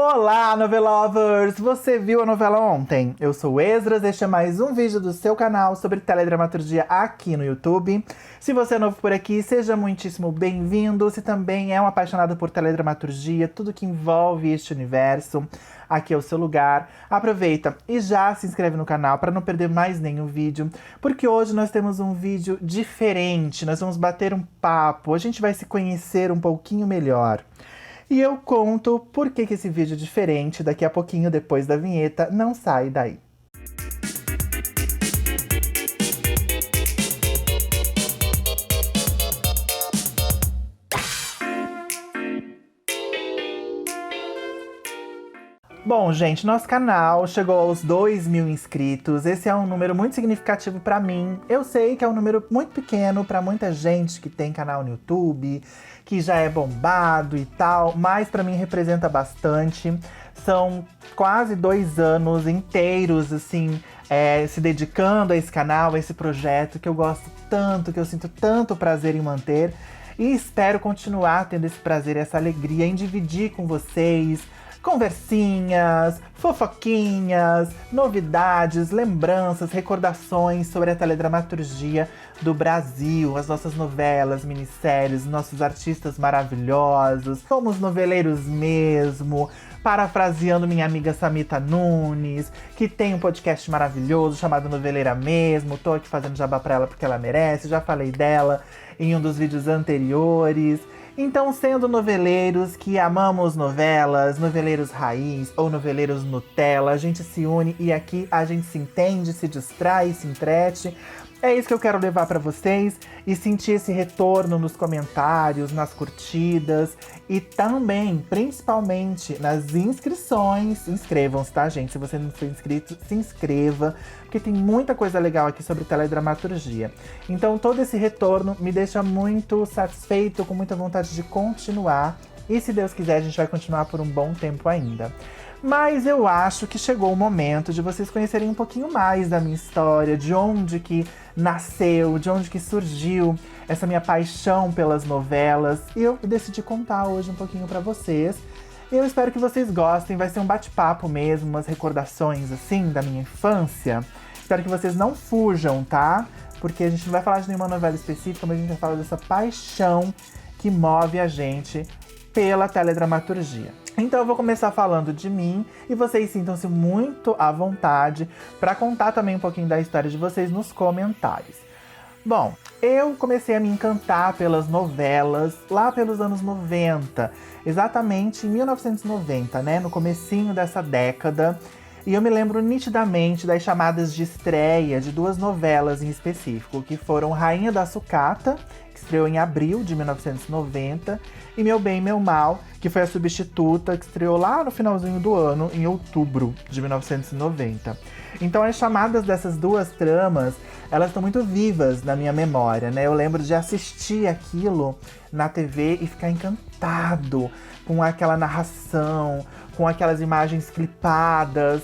Olá, novelovers! Você viu a novela ontem? Eu sou o Esdras, este é mais um vídeo do seu canal sobre teledramaturgia aqui no YouTube. Se você é novo por aqui, seja muitíssimo bem-vindo. Se também é um apaixonado por teledramaturgia, tudo que envolve este universo, aqui é o seu lugar. Aproveita e já se inscreve no canal para não perder mais nenhum vídeo, porque hoje nós temos um vídeo diferente, nós vamos bater um papo, a gente vai se conhecer um pouquinho melhor. E eu conto por que esse vídeo é diferente daqui a pouquinho, depois da vinheta. Não sai daí. Bom, gente, nosso canal chegou aos 2.000 inscritos. Esse é um número muito significativo pra mim. Eu sei que é um número muito pequeno pra muita gente que tem canal no YouTube, que já é bombado e tal, mas pra mim representa bastante. São quase 2 anos inteiros, assim, se dedicando a esse canal, a esse projeto que eu gosto tanto, que eu sinto tanto prazer em manter. E espero continuar tendo esse prazer e essa alegria em dividir com vocês conversinhas, fofoquinhas, novidades, lembranças, recordações sobre a teledramaturgia do Brasil, as nossas novelas, minisséries, nossos artistas maravilhosos, somos noveleiros mesmo, parafraseando minha amiga Samita Nunes, que tem um podcast maravilhoso chamado Noveleira Mesmo. Tô aqui fazendo jabá pra ela porque ela merece, já falei dela em um dos vídeos anteriores. Então, sendo noveleiros que amamos novelas, noveleiros raiz ou noveleiros Nutella, a gente se une e aqui a gente se entende, se distrai, se entrete. É isso que eu quero levar pra vocês e sentir esse retorno nos comentários, nas curtidas e também, principalmente, nas inscrições. Inscrevam-se, tá, gente? Se você não for inscrito, se inscreva, porque tem muita coisa legal aqui sobre teledramaturgia. Então, todo esse retorno me deixa muito satisfeito, com muita vontade de continuar. E se Deus quiser, a gente vai continuar por um bom tempo ainda. Mas eu acho que chegou o momento de vocês conhecerem um pouquinho mais da minha história, de onde que nasceu, de onde que surgiu essa minha paixão pelas novelas. E eu decidi contar hoje um pouquinho pra vocês. Eu espero que vocês gostem, vai ser um bate-papo mesmo, umas recordações assim da minha infância. Espero que vocês não fujam, tá? Porque a gente não vai falar de nenhuma novela específica, mas a gente vai falar dessa paixão que move a gente pela teledramaturgia. Então eu vou começar falando de mim e vocês sintam-se muito à vontade para contar também um pouquinho da história de vocês nos comentários. Bom, eu comecei a me encantar pelas novelas lá pelos anos 90, exatamente em 1990, né, no comecinho dessa década. E eu me lembro nitidamente das chamadas de estreia de 2 novelas em específico, que foram Rainha da Sucata, que estreou em abril de 1990, e Meu Bem, Meu Mal, que foi a substituta, que estreou lá no finalzinho do ano, em outubro de 1990. Então as chamadas dessas 2 tramas, elas estão muito vivas na minha memória, né? Eu lembro de assistir aquilo na TV e ficar encantado com aquela narração, com aquelas imagens clipadas.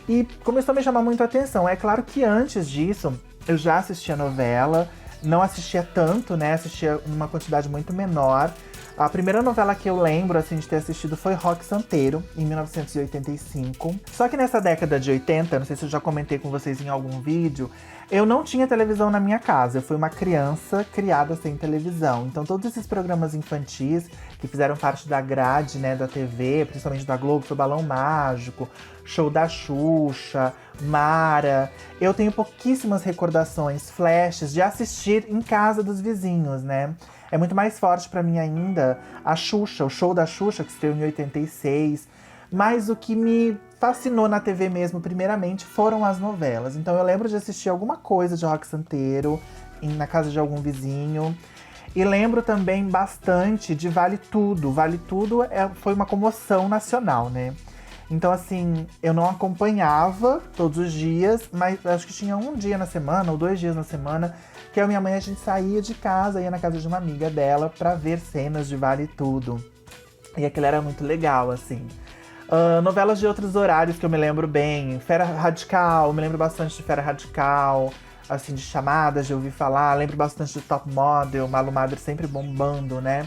E começou a me chamar muito a atenção. É claro que antes disso, eu já assistia novela, não assistia tanto, né? Assistia numa quantidade muito menor. A primeira novela que eu lembro, assim, de ter assistido foi Rock Santeiro, em 1985. Só que nessa década de 80, não sei se eu já comentei com vocês em algum vídeo, eu não tinha televisão na minha casa. Eu fui uma criança criada sem televisão. Então todos esses programas infantis que fizeram parte da grade, né, da TV, principalmente da Globo, foi Balão Mágico, Show da Xuxa, Mara. Eu tenho pouquíssimas recordações, flashes de assistir em casa dos vizinhos, né? É muito mais forte pra mim ainda a Xuxa, o Show da Xuxa, que estreou em 86. Mas o que me fascinou na TV mesmo, primeiramente, foram as novelas. Então eu lembro de assistir alguma coisa de Rock Santeiro na casa de algum vizinho. E lembro também bastante de Vale Tudo. Vale Tudo foi uma comoção nacional, né? Então, assim, eu não acompanhava todos os dias, mas acho que tinha um dia na semana, ou 2 dias na semana, que eu e minha mãe, a gente saía de casa, ia na casa de uma amiga dela pra ver cenas de Vale Tudo. E aquilo era muito legal, assim. Novelas de outros horários que eu me lembro bem. Fera Radical, me lembro bastante de Fera Radical, assim, de chamadas, de ouvir falar. Lembro bastante de Top Model, Malu Mader sempre bombando, né?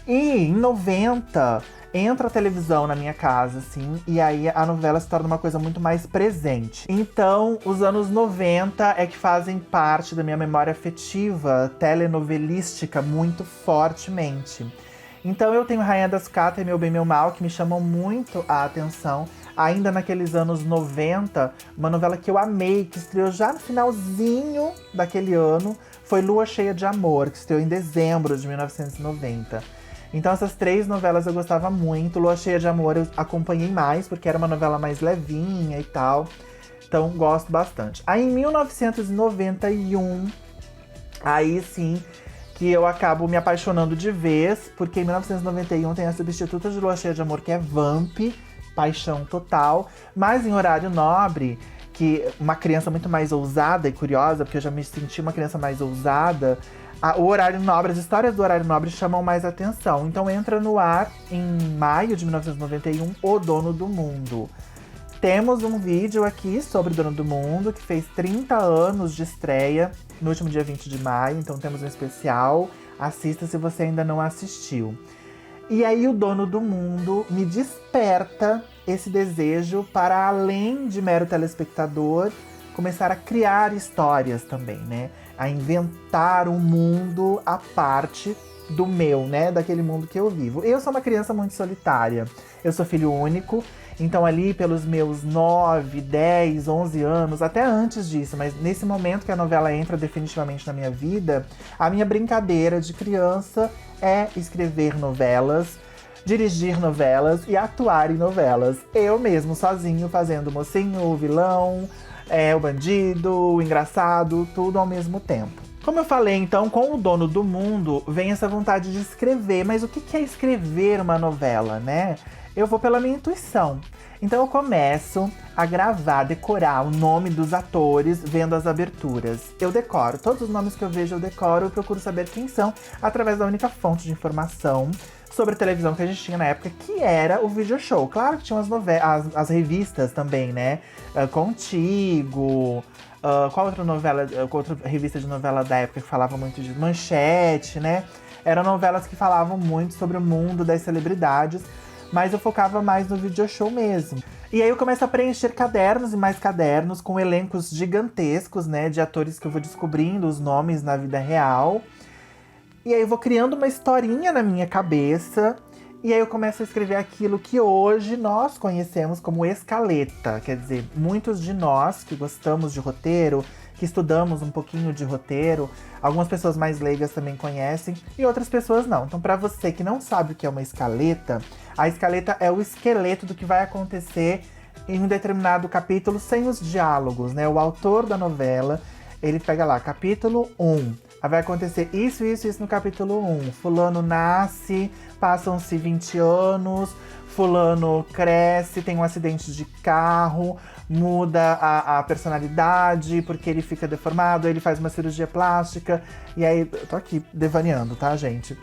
E em 90, entra a televisão na minha casa, assim, e aí a novela se torna uma coisa muito mais presente. Então, os anos 90 é que fazem parte da minha memória afetiva telenovelística muito fortemente. Então eu tenho Rainha da Sucata e Meu Bem, Meu Mal, que me chamam muito a atenção. Ainda naqueles anos 90, uma novela que eu amei, que estreou já no finalzinho daquele ano, foi Lua Cheia de Amor, que estreou em dezembro de 1990. Então essas 3 novelas eu gostava muito. Lua Cheia de Amor eu acompanhei mais, porque era uma novela mais levinha e tal. Então gosto bastante. Aí em 1991, aí sim que eu acabo me apaixonando de vez, porque em 1991 tem a substituta de Lua Cheia de Amor, que é Vamp, paixão total. Mas em Horário Nobre, que uma criança muito mais ousada e curiosa, porque eu já me senti uma criança mais ousada, o Horário Nobre, as histórias do Horário Nobre chamam mais atenção. Então entra no ar, em maio de 1991, O Dono do Mundo. Temos um vídeo aqui sobre o Dono do Mundo, que fez 30 anos de estreia no último dia 20 de maio. Então temos um especial. Assista se você ainda não assistiu. E aí o Dono do Mundo me desperta esse desejo para, além de mero telespectador, começar a criar histórias também, né? A inventar um mundo à parte do meu, né? Daquele mundo que eu vivo. Eu sou uma criança muito solitária. Eu sou filho único. Então ali pelos meus 9, 10, 11 anos, até antes disso, mas nesse momento que a novela entra definitivamente na minha vida, a minha brincadeira de criança é escrever novelas, dirigir novelas e atuar em novelas. Eu mesmo, sozinho, fazendo o mocinho, o vilão, o bandido, o engraçado, tudo ao mesmo tempo. Como eu falei, então, com O Dono do Mundo, vem essa vontade de escrever. Mas o que é escrever uma novela, né? Eu vou pela minha intuição. Então eu começo a gravar, decorar o nome dos atores vendo as aberturas. Eu decoro, todos os nomes que eu vejo eu decoro, eu procuro saber quem são através da única fonte de informação sobre a televisão que a gente tinha na época, que era o video show. Claro que tinha as revistas também, né? Contigo, qual outra novela, qual outra revista de novela da época que falava muito de Manchete, né? Eram novelas que falavam muito sobre o mundo das celebridades, mas eu focava mais no video show mesmo. E aí eu começo a preencher cadernos e mais cadernos com elencos gigantescos, né? De atores que eu vou descobrindo os nomes na vida real. E aí eu vou criando uma historinha na minha cabeça. E aí eu começo a escrever aquilo que hoje nós conhecemos como escaleta. Quer dizer, muitos de nós que gostamos de roteiro, que estudamos um pouquinho de roteiro, algumas pessoas mais leigas também conhecem e outras pessoas não. Então, para você que não sabe o que é uma escaleta, a escaleta é o esqueleto do que vai acontecer em um determinado capítulo sem os diálogos, né? O autor da novela, ele pega lá, capítulo 1. Vai acontecer isso, isso, isso no capítulo 1. Fulano nasce, passam-se 20 anos, fulano cresce, tem um acidente de carro, muda a personalidade porque ele fica deformado, aí ele faz uma cirurgia plástica. E aí, eu tô aqui devaneando, tá, gente?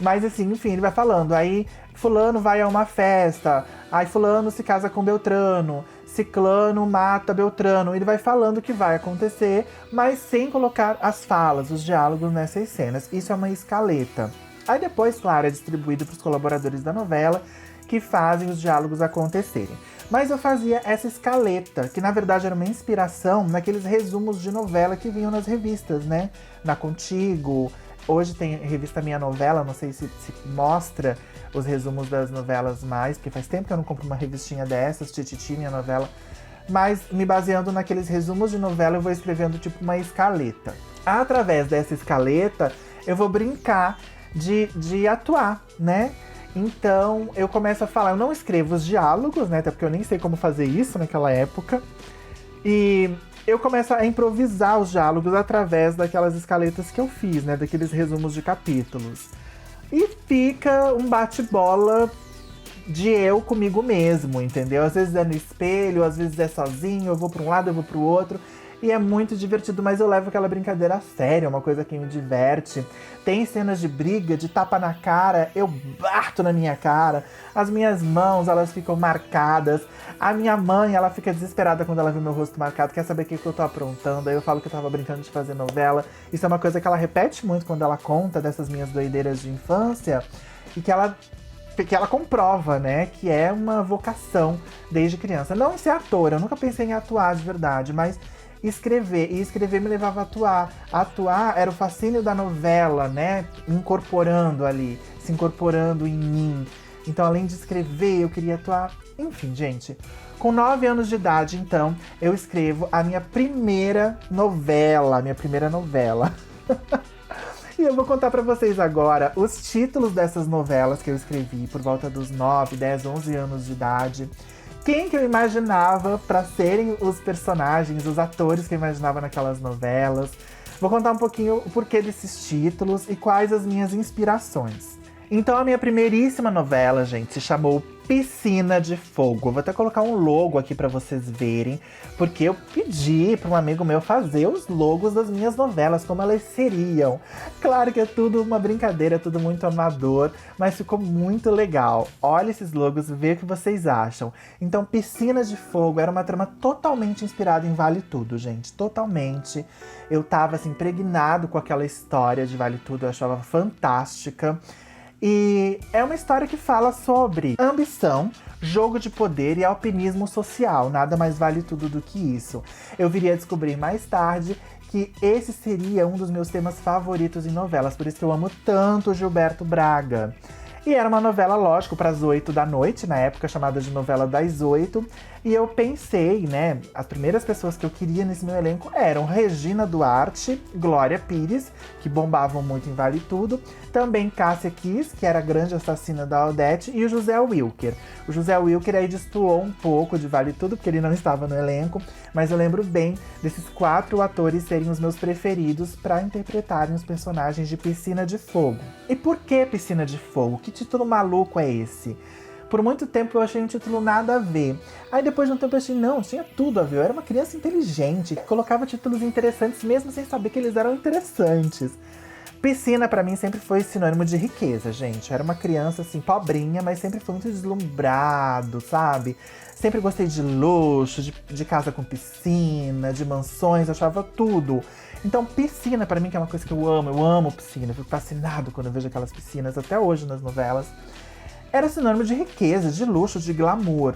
Mas assim, enfim, ele vai falando. Aí fulano vai a uma festa, aí fulano se casa com Beltrano, ciclano mata Beltrano. Ele vai falando o que vai acontecer, mas sem colocar as falas, os diálogos nessas cenas. Isso é uma escaleta. Aí depois, claro, é distribuído para os colaboradores da novela, que fazem os diálogos acontecerem. Mas eu fazia essa escaleta, que na verdade era uma inspiração naqueles resumos de novela que vinham nas revistas, né? Na Contigo, hoje tem revista Minha Novela, não sei se mostra os resumos das novelas mais, porque faz tempo que eu não compro uma revistinha dessas, Tititi, Minha Novela. Mas me baseando naqueles resumos de novela, eu vou escrevendo tipo uma escaleta. Através dessa escaleta, eu vou brincar de atuar, né? Então, eu começo a falar, eu não escrevo os diálogos, né? Até porque eu nem sei como fazer isso naquela época. E eu começo a improvisar os diálogos através daquelas escaletas que eu fiz, né? Daqueles resumos de capítulos. E fica um bate-bola de eu comigo mesmo, entendeu? Às vezes é no espelho, às vezes é sozinho, eu vou pra um lado, eu vou pro outro. E é muito divertido, mas eu levo aquela brincadeira a sério, é uma coisa que me diverte. Tem cenas de briga, de tapa na cara, eu bato na minha cara. As minhas mãos, elas ficam marcadas. A minha mãe, ela fica desesperada quando ela vê meu rosto marcado, quer saber o que eu tô aprontando. Aí eu falo que eu tava brincando de fazer novela. Isso é uma coisa que ela repete muito quando ela conta dessas minhas doideiras de infância. E que ela que ela comprova, né, que é uma vocação desde criança. Não em ser atora, eu nunca pensei em atuar de verdade, mas escrever. E escrever me levava a atuar. Atuar era o fascínio da novela, né, incorporando ali, se incorporando em mim. Então, além de escrever, eu queria atuar. Enfim, gente. Com 9 anos de idade, então, eu escrevo a minha primeira novela. E eu vou contar pra vocês agora os títulos dessas novelas que eu escrevi por volta dos 9, 10, 11 anos de idade. Quem que eu imaginava pra serem os personagens, os atores que eu imaginava naquelas novelas. Vou contar um pouquinho o porquê desses títulos e quais as minhas inspirações. Então, a minha primeiríssima novela, gente, se chamou Piscina de Fogo. Eu vou até colocar um logo aqui pra vocês verem, porque eu pedi para um amigo meu fazer os logos das minhas novelas, como elas seriam. Claro que é tudo uma brincadeira, é tudo muito amador, mas ficou muito legal. Olha esses logos, vê o que vocês acham. Então, Piscina de Fogo era uma trama totalmente inspirada em Vale Tudo, gente. Totalmente. Eu tava, assim, impregnado com aquela história de Vale Tudo, eu achava fantástica. E é uma história que fala sobre ambição, jogo de poder e alpinismo social. Nada mais vale tudo do que isso. Eu viria a descobrir mais tarde que esse seria um dos meus temas favoritos em novelas. Por isso que eu amo tanto Gilberto Braga. E era uma novela, lógico, para as 8 da noite, na época chamada de novela das 8. E eu pensei, né, as primeiras pessoas que eu queria nesse meu elenco eram Regina Duarte, Glória Pires, que bombavam muito em Vale Tudo. Também Cássia Kiss, que era a grande assassina da Odete, e o José Wilker. O José Wilker aí destoou um pouco de Vale Tudo, porque ele não estava no elenco. Mas eu lembro bem desses 4 atores serem os meus preferidos para interpretarem os personagens de Piscina de Fogo. E por que Piscina de Fogo? Que título maluco é esse? Por muito tempo eu achei um título nada a ver. Aí depois de um tempo eu achei, não, tinha tudo a ver. Eu era uma criança inteligente, que colocava títulos interessantes mesmo sem saber que eles eram interessantes. Piscina pra mim sempre foi sinônimo de riqueza, gente. Eu era uma criança assim, pobrinha, mas sempre fui muito deslumbrado, sabe? Sempre gostei de luxo, de casa com piscina, de mansões, achava tudo. Então, piscina pra mim, que é uma coisa que eu amo piscina. Eu fico fascinado quando eu vejo aquelas piscinas, até hoje nas novelas. Era sinônimo de riqueza, de luxo, de glamour.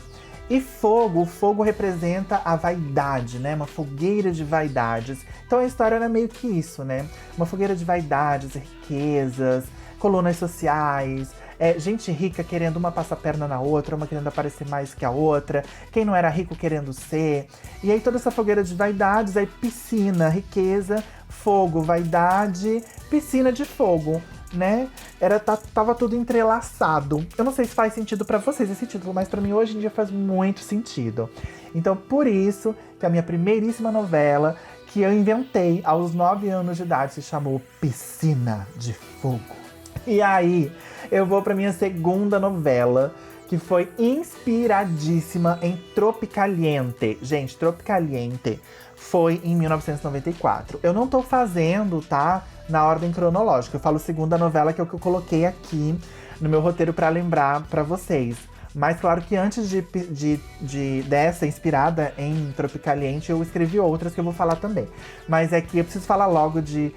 E fogo, o fogo representa a vaidade, né? Uma fogueira de vaidades. Então a história era meio que isso, né? Uma fogueira de vaidades, riquezas, colunas sociais, gente rica querendo uma passar a perna na outra, uma querendo aparecer mais que a outra, quem não era rico querendo ser. E aí toda essa fogueira de vaidades, aí piscina, riqueza, fogo, vaidade, piscina de fogo, né? Tava tudo entrelaçado. Eu não sei se faz sentido pra vocês esse título, mas pra mim hoje em dia faz muito sentido. Então, por isso que a minha primeiríssima novela, que eu inventei aos 9 anos de idade, se chamou Piscina de Fogo. E aí, eu vou pra minha segunda novela, que foi inspiradíssima em Tropicaliente. Gente, Tropicaliente foi em 1994. Eu não tô fazendo, tá, na ordem cronológica. Eu falo segunda novela, que é o que eu coloquei aqui no meu roteiro pra lembrar pra vocês. Mas claro que antes dessa, inspirada em Tropicaliente, eu escrevi outras que eu vou falar também. Mas é que eu preciso falar logo de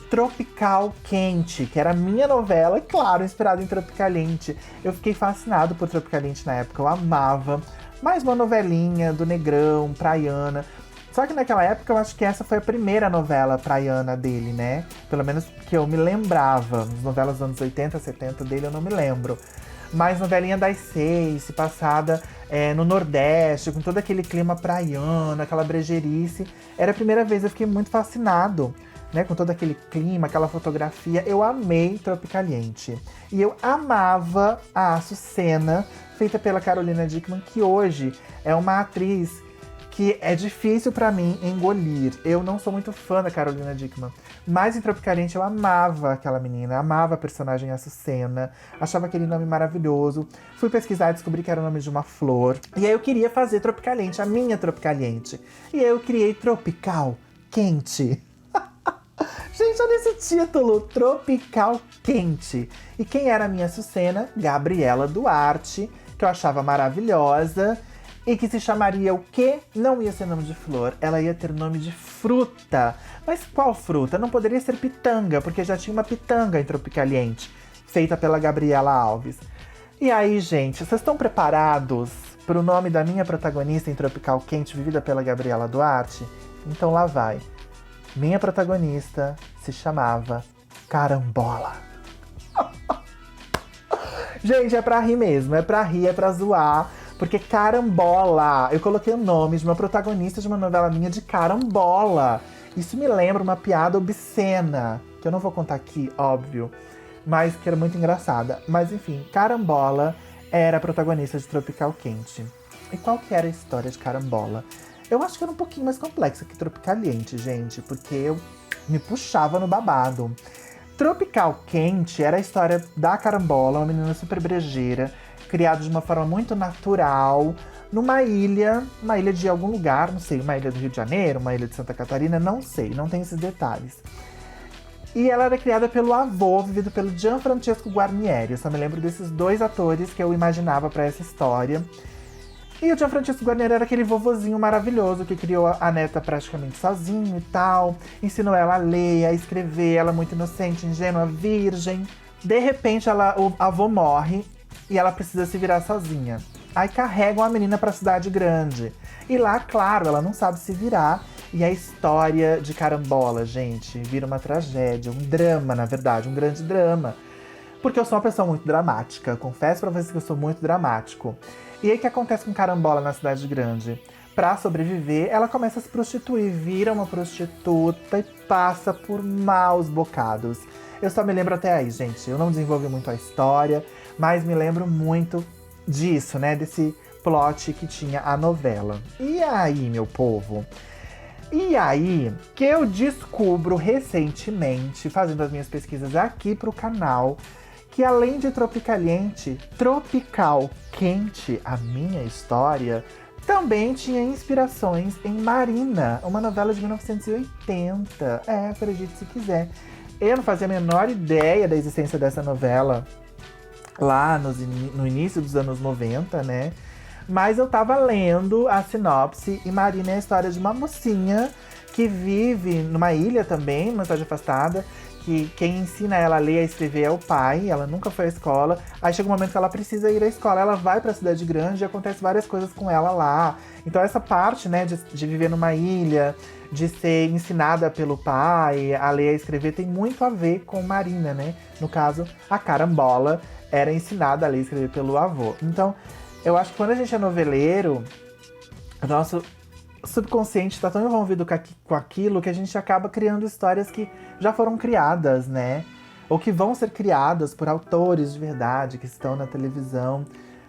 Tropical Quente, que era a minha novela, claro, inspirada em Tropicaliente. Eu fiquei fascinado por Tropicaliente na época, eu amava. Mais uma novelinha do Negrão, praiana. Só que naquela época eu acho que essa foi a primeira novela praiana dele, né? Pelo menos que eu me lembrava. As novelas dos anos 80, 70 dele eu não me lembro. Mas novelinha das 6, passada no Nordeste, com todo aquele clima praiano, aquela brejeirice. Era a primeira vez, eu fiquei muito fascinado, né? Com todo aquele clima, aquela fotografia. Eu amei Tropicaliente. E eu amava a Açucena, feita pela Carolina Dickman, que hoje é uma atriz que é difícil pra mim engolir. Eu não sou muito fã da Carolina Dickman, mas em Tropicaliente eu amava aquela menina, amava a personagem Açucena, achava aquele nome maravilhoso. Fui pesquisar e descobri que era o nome de uma flor. E aí eu queria fazer Tropicaliente, a minha Tropicaliente. E aí eu criei Tropical Quente. Gente, olha esse título, Tropical Quente. E quem era a minha Açucena? Gabriela Duarte, que eu achava maravilhosa. E que se chamaria o quê? Não ia ser nome de flor, ela ia ter nome de fruta. Mas qual fruta? Não poderia ser pitanga, porque já tinha uma pitanga em Tropicaliente, feita pela Gabriela Alves. E aí, gente, vocês estão preparados para o nome da minha protagonista em Tropical Quente, vivida pela Gabriela Duarte? Então lá vai. Minha protagonista se chamava Carambola. Gente, é pra rir mesmo, é pra rir, é pra zoar. Porque Carambola, eu coloquei o nome de uma protagonista de uma novela minha de Carambola. Isso me lembra uma piada obscena, que eu não vou contar aqui, óbvio, mas que era muito engraçada. Mas enfim, Carambola era a protagonista de Tropical Quente. E qual que era a história de Carambola? Eu acho que era um pouquinho mais complexa que Tropicaliente, gente, porque eu me puxava no babado. Tropical Quente era a história da Carambola, uma menina super brejeira, criada de uma forma muito natural, numa ilha de algum lugar, não sei, uma ilha do Rio de Janeiro, uma ilha de Santa Catarina, não sei, não tem esses detalhes. E ela era criada pelo avô, vivido pelo Gianfrancesco Guarnieri. Eu só me lembro desses dois atores que eu imaginava pra essa história. E o Gianfrancesco Guarnieri era aquele vovozinho maravilhoso que criou a neta praticamente sozinho e tal. Ensinou ela a ler, a escrever, ela muito inocente, ingênua, virgem. De repente, o avô morre e ela precisa se virar sozinha. Aí carregam a menina pra cidade grande. E lá, claro, ela não sabe se virar. E a história de Carambola, gente, vira uma tragédia, um drama, na verdade, um grande drama. Porque eu sou uma pessoa muito dramática, confesso pra vocês que eu sou muito dramático. E aí o que acontece com Carambola na cidade grande? Pra sobreviver, ela começa a se prostituir, vira uma prostituta e passa por maus bocados. Eu só me lembro até aí, gente, eu não desenvolvi muito a história, mas me lembro muito disso, né, desse plot que tinha a novela. E aí, meu povo? E aí que eu descubro recentemente, fazendo as minhas pesquisas aqui pro canal, que além de Tropicaliente, Tropical Quente, a minha história, também tinha inspirações em Marina, uma novela de 1980. Acredite se quiser. Eu não fazia a menor ideia da existência dessa novela lá no início dos anos 90, né? Mas eu tava lendo a sinopse e Marina é a história de uma mocinha que vive numa ilha também, numa cidade afastada, que quem ensina ela a ler e a escrever é o pai, ela nunca foi à escola. Aí chega um momento que ela precisa ir à escola, ela vai pra cidade grande e acontece várias coisas com ela lá. Então essa parte, né, de viver numa ilha, de ser ensinada pelo pai a ler e a escrever, tem muito a ver com Marina, né? No caso, a Carambola era ensinada a ler e escrever pelo avô. Então, eu acho que quando a gente é noveleiro, o nosso subconsciente está tão envolvido com aquilo que a gente acaba criando histórias que já foram criadas, né? Ou que vão ser criadas por autores de verdade, que estão na televisão.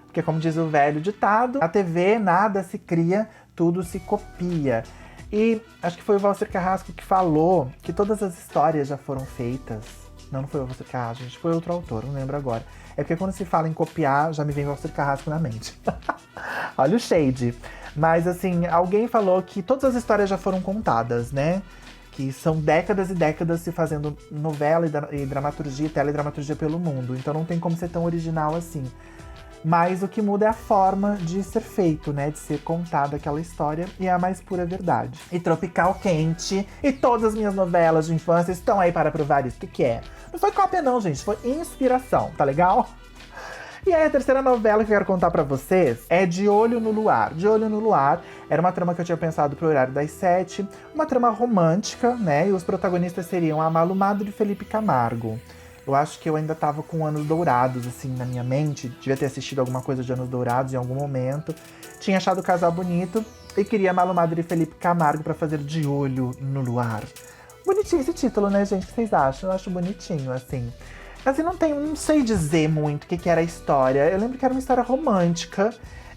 Porque, como diz o velho ditado, na TV nada se cria, tudo se copia. E acho que foi o Walter Carrasco que falou que todas as histórias já foram feitas. Não foi o Walter Carrasco, gente, foi outro autor, não lembro agora. É porque quando se fala em copiar, já me vem o Walter Carrasco na mente. Olha o shade. Mas assim, alguém falou que todas as histórias já foram contadas, né? Que são décadas e décadas se fazendo novela e dramaturgia e teledramaturgia pelo mundo. Então não tem como ser tão original assim. Mas o que muda é a forma de ser feito, né? De ser contada aquela história, e é a mais pura verdade. E Tropical Quente e todas as minhas novelas de infância estão aí para provar isso. O que é? Não foi cópia não, gente. Foi inspiração, tá legal? E aí a terceira novela que eu quero contar pra vocês é De Olho no Luar. De Olho no Luar era uma trama que eu tinha pensado pro horário das 7. Uma trama romântica, né? E os protagonistas seriam a Malu Mader e Felipe Camargo. Eu acho que eu ainda tava com Anos Dourados, assim, na minha mente. Devia ter assistido alguma coisa de Anos Dourados em algum momento. Tinha achado o casal bonito e queria Malu Mader e Felipe Camargo pra fazer De Olho no Luar. Bonitinho esse título, né, gente? O que vocês acham? Eu acho bonitinho, assim. Assim, não sei dizer muito o que era a história. Eu lembro que era uma história romântica.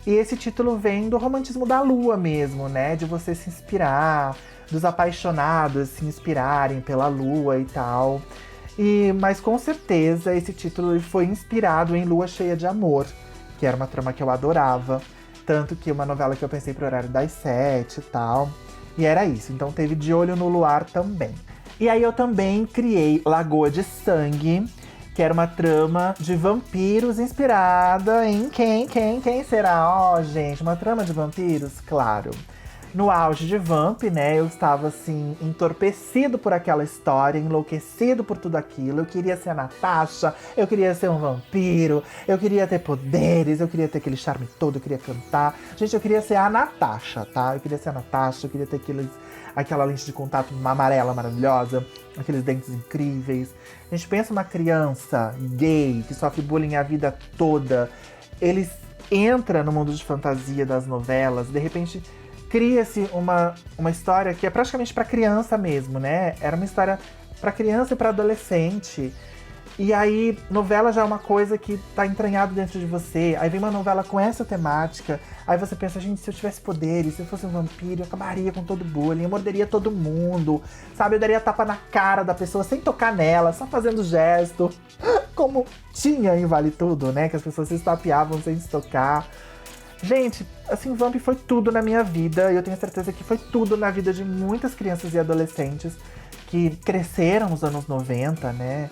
E esse título vem do romantismo da lua mesmo, né? De você se inspirar, dos apaixonados se inspirarem pela lua e tal. Mas com certeza esse título foi inspirado em Lua Cheia de Amor, que era uma trama que eu adorava. Tanto que uma novela que eu pensei pro horário das 7 e tal. E era isso. Então teve De Olho no Luar também. E aí eu também criei Lagoa de Sangue, que era uma trama de vampiros inspirada em quem será? Ó, gente, uma trama de vampiros? Claro. no auge de Vamp, né? Eu estava, assim, entorpecido por aquela história, enlouquecido por tudo aquilo. Eu queria ser a Natasha, eu queria ser um vampiro, eu queria ter poderes, eu queria ter aquele charme todo, eu queria cantar. Gente, eu queria ser a Natasha, tá? Eu queria ser a Natasha, eu queria ter aquela lente de contato amarela maravilhosa, aqueles dentes incríveis. A gente pensa uma criança gay que sofre bullying a vida toda. Eles entram no mundo de fantasia das novelas, de repente cria-se uma história que é praticamente para criança mesmo, né? Era uma história para criança e para adolescente. E aí, novela já é uma coisa que tá entranhado dentro de você. Aí vem uma novela com essa temática. Aí você pensa, gente, se eu tivesse poderes, se eu fosse um vampiro, eu acabaria com todo o bullying, eu morderia todo mundo, sabe? Eu daria tapa na cara da pessoa sem tocar nela, só fazendo gesto. Como tinha em Vale Tudo, né? Que as pessoas se estapeavam sem se tocar. Gente, assim, Vamp foi tudo na minha vida. E eu tenho certeza que foi tudo na vida de muitas crianças e adolescentes que cresceram nos anos 90, né?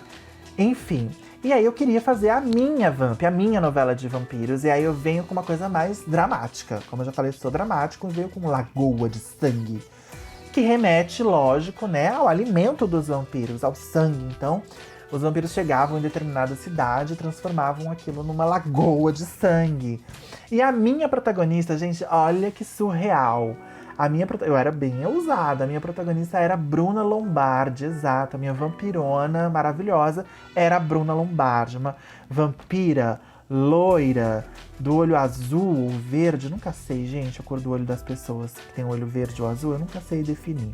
Enfim. E aí eu queria fazer a minha Vamp, a minha novela de vampiros. E aí eu venho com uma coisa mais dramática. Como eu já falei, eu sou dramático, veio com Lagoa de Sangue. Que remete, lógico, né, ao alimento dos vampiros, ao sangue. Então, os vampiros chegavam em determinada cidade e transformavam aquilo numa lagoa de sangue. E a minha protagonista, gente, olha que surreal. Eu era bem ousada. A minha protagonista era Bruna Lombardi, exato. A minha vampirona maravilhosa era a Bruna Lombardi. Uma vampira loira, do olho azul ou verde. Nunca sei, gente, a cor do olho das pessoas que tem olho verde ou azul. Eu nunca sei definir.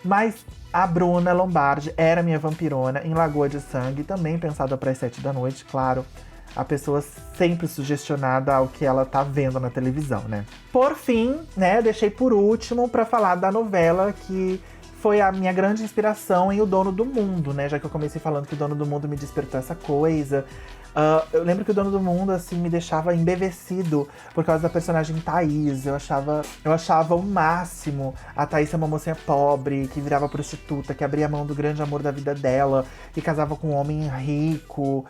Mas a Bruna Lombardi era minha vampirona em Lagoa de Sangue, também pensada para as 7 da noite, claro. A pessoa sempre sugestionada ao que ela tá vendo na televisão, né? Por fim, né, deixei por último para falar da novela que foi a minha grande inspiração em O Dono do Mundo, né? Já que eu comecei falando que O Dono do Mundo me despertou essa coisa. Eu lembro que O Dono do Mundo, assim, me deixava embevecido por causa da personagem Thaís. Eu achava o máximo a Thaís ser uma mocinha pobre, que virava prostituta, que abria mão do grande amor da vida dela, que casava com um homem rico,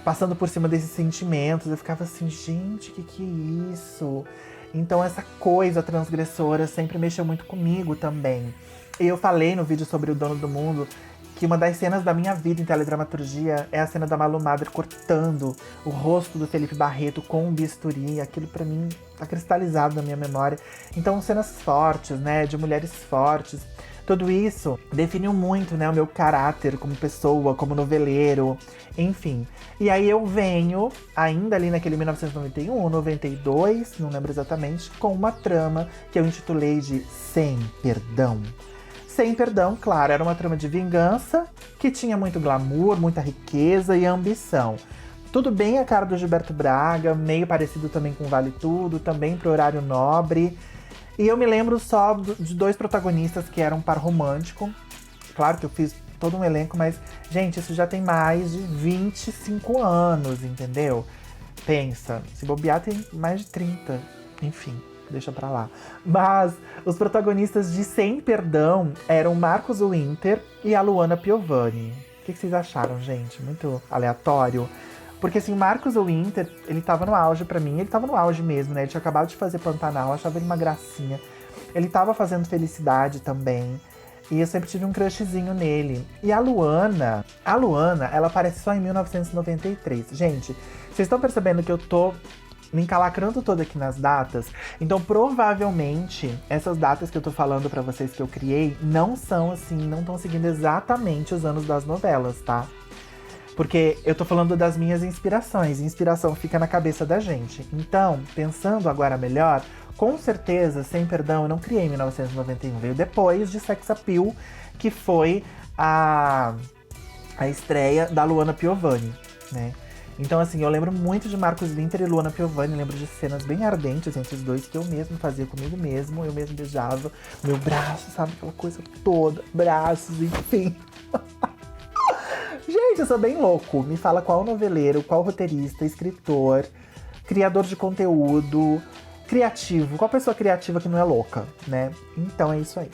passando por cima desses sentimentos. Eu ficava assim, gente, que é isso? Então essa coisa transgressora sempre mexeu muito comigo também. E eu falei no vídeo sobre O Dono do Mundo que uma das cenas da minha vida em teledramaturgia é a cena da Malu Mader cortando o rosto do Felipe Barreto com um bisturi. Aquilo pra mim tá cristalizado na minha memória. Então cenas fortes, né, de mulheres fortes. Tudo isso definiu muito, né, o meu caráter como pessoa, como noveleiro, enfim. E aí eu venho, ainda ali naquele 1991 ou 92, não lembro exatamente, com uma trama que eu intitulei de Sem Perdão. Sem Perdão, claro, era uma trama de vingança que tinha muito glamour, muita riqueza e ambição. Tudo bem a cara do Gilberto Braga, meio parecido também com Vale Tudo, também pro horário nobre. E eu me lembro só de 2 protagonistas que eram um par romântico. Claro que eu fiz todo um elenco, mas, gente, isso já tem mais de 25 anos, entendeu? Pensa, se bobear tem mais de 30, enfim. Deixa pra lá. Mas os protagonistas de Sem Perdão eram Marcos Winter e a Luana Piovani. O que vocês acharam, gente? Muito aleatório. Porque, assim, Marcos Winter, ele tava no auge pra mim. Ele tava no auge mesmo, né? Ele tinha acabado de fazer Pantanal, eu achava ele uma gracinha. Ele tava fazendo Felicidade também. E eu sempre tive um crushzinho nele. E a Luana, ela aparece só em 1993. Gente, vocês estão percebendo que eu tô me encalacrando toda aqui nas datas? Então, provavelmente, essas datas que eu tô falando pra vocês que eu criei não são assim, não estão seguindo exatamente os anos das novelas, tá? Porque eu tô falando das minhas inspirações. Inspiração fica na cabeça da gente. Então, pensando agora melhor, com certeza, Sem Perdão, eu não criei em 1991. Veio depois de Sex Appeal, que foi a estreia da Luana Piovani, né? Então, assim, eu lembro muito de Marcos Winter e Luana Piovani. Lembro de cenas bem ardentes entre os dois, que eu mesmo fazia comigo mesmo. Eu mesmo beijava meu braço, sabe? Aquela coisa toda. Braços, enfim. Gente, eu sou bem louco. Me fala qual noveleiro, qual roteirista, escritor, criador de conteúdo, criativo. Qual pessoa criativa que não é louca, né? Então é isso aí.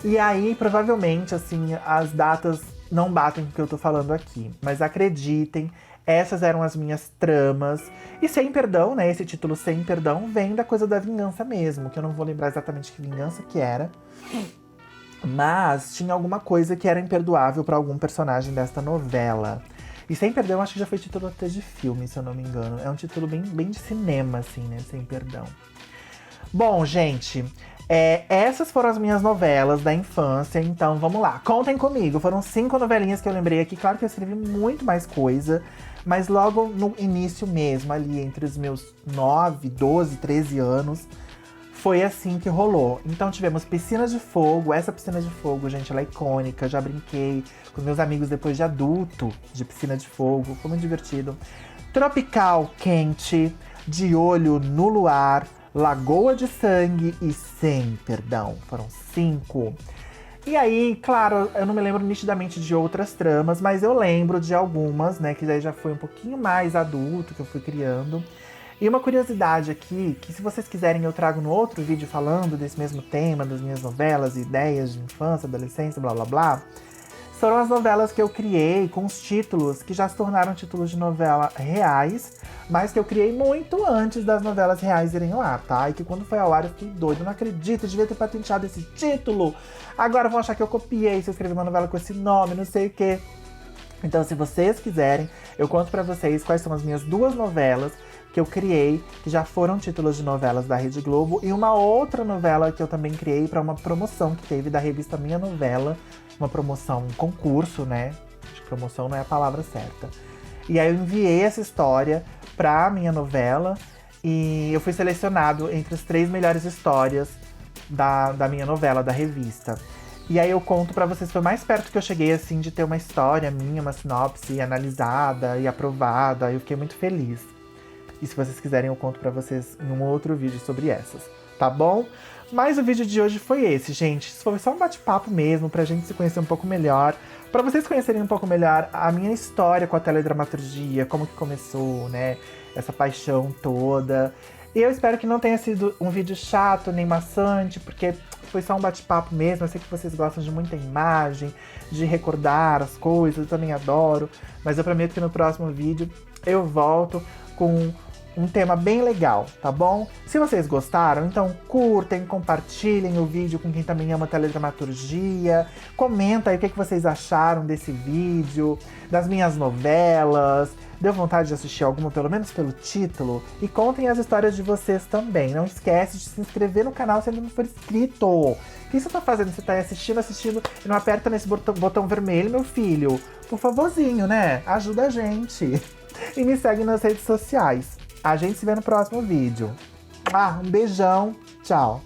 E aí, provavelmente, assim, as datas não batem com o que eu tô falando aqui. Mas acreditem, Essas eram as minhas tramas. E Sem Perdão, né? Esse título Sem Perdão vem da coisa da vingança mesmo, que eu não vou lembrar exatamente que vingança que era. Mas tinha alguma coisa que era imperdoável pra algum personagem desta novela. E Sem Perdão, acho que já foi título até de filme, se eu não me engano. É um título bem de cinema, assim, né? Sem Perdão. Bom, gente, essas foram as minhas novelas da infância, então vamos lá. Contem comigo, foram 5 novelinhas que eu lembrei aqui. Claro que eu escrevi muito mais coisa, mas logo no início mesmo, ali entre os meus 9, 12, 13 anos, foi assim que rolou. Então tivemos Piscina de Fogo. Essa Piscina de Fogo, gente, ela é icônica. Já brinquei com meus amigos depois de adulto de Piscina de Fogo. Foi muito divertido. Tropical Quente, De Olho no Luar, Lagoa de Sangue e Sem Perdão. Foram 5. E aí, claro, eu não me lembro nitidamente de outras tramas, mas eu lembro de algumas, né? Que daí já foi um pouquinho mais adulto, que eu fui criando. E uma curiosidade aqui, que se vocês quiserem eu trago no outro vídeo falando desse mesmo tema, das minhas novelas, ideias de infância, adolescência, blá blá blá. Foram as novelas que eu criei com os títulos que já se tornaram títulos de novela reais, mas que eu criei muito antes das novelas reais irem ao ar, tá? E que quando foi ao ar eu fiquei doido, não acredito, eu devia ter patenteado esse título. Agora vão achar que eu copiei, se eu escrevi uma novela com esse nome, não sei o quê. Então, se vocês quiserem, eu conto pra vocês quais são as minhas 2 novelas que eu criei, que já foram títulos de novelas da Rede Globo, e uma outra novela que eu também criei para uma promoção que teve da revista Minha Novela, uma promoção, um concurso, né? Acho que promoção não é a palavra certa. E aí eu enviei essa história pra Minha Novela, e eu fui selecionado entre as 3 melhores histórias da minha novela, da revista. E aí eu conto pra vocês, foi mais perto que eu cheguei, assim, de ter uma história minha, uma sinopse analisada e aprovada. Eu fiquei muito feliz. E se vocês quiserem, eu conto pra vocês em um outro vídeo sobre essas, tá bom? Mas o vídeo de hoje foi esse, gente. Isso foi só um bate-papo mesmo, pra gente se conhecer um pouco melhor. Pra vocês conhecerem um pouco melhor a minha história com a teledramaturgia, como que começou, né? Essa paixão toda. E eu espero que não tenha sido um vídeo chato, nem maçante, porque foi só um bate-papo mesmo. Eu sei que vocês gostam de muita imagem, de recordar as coisas, eu também adoro. Mas eu prometo que no próximo vídeo eu volto com um tema bem legal, tá bom? Se vocês gostaram, então curtem, compartilhem o vídeo com quem também ama teledramaturgia. Comenta aí o que vocês acharam desse vídeo, das minhas novelas. Deu vontade de assistir alguma, pelo menos pelo título? E contem as histórias de vocês também. Não esquece de se inscrever no canal se ainda não for inscrito. O que você tá fazendo? Você tá aí assistindo e não aperta nesse botão vermelho, meu filho? Por favorzinho, né? Ajuda a gente. E me segue nas redes sociais. A gente se vê no próximo vídeo. Um beijão. Tchau.